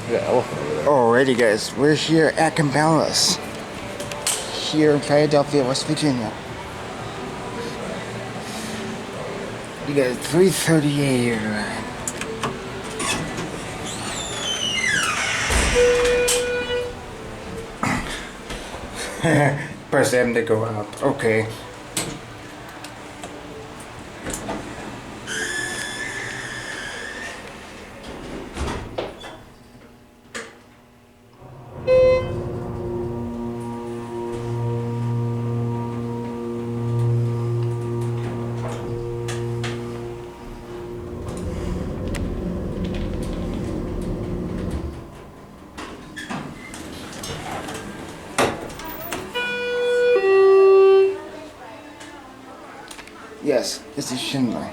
Well, alrighty guys, we're here at Cabela's, here in Triadelphia, West Virginia. You got a 330A here. Press M to go up. Okay. Yes, this is Schindler.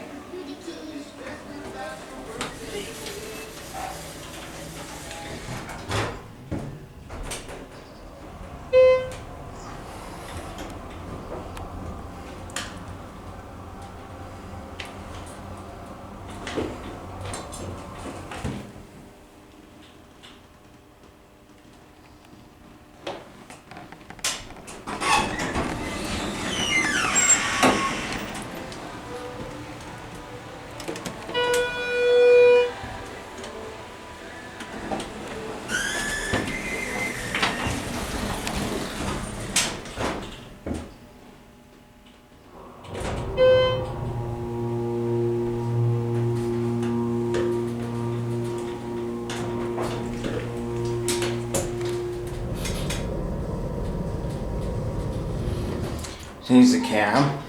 Here's the cam.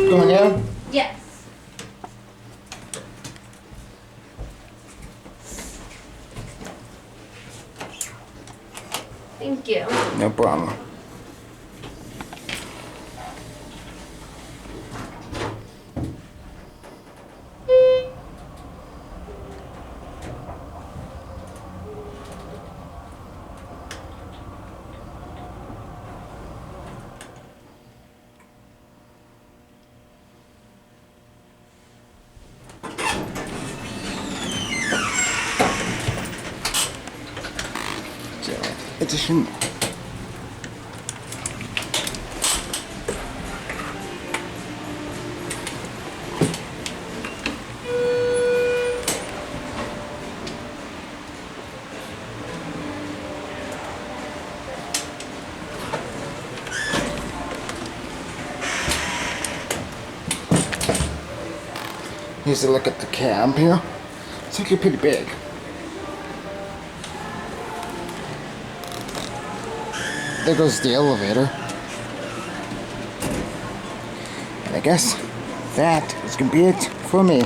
Going down? Yes. Thank you. No problem. It's a Schindler. Here's a look at the cab here. It's actually pretty big. There goes the elevator. And I guess that is gonna be it for me.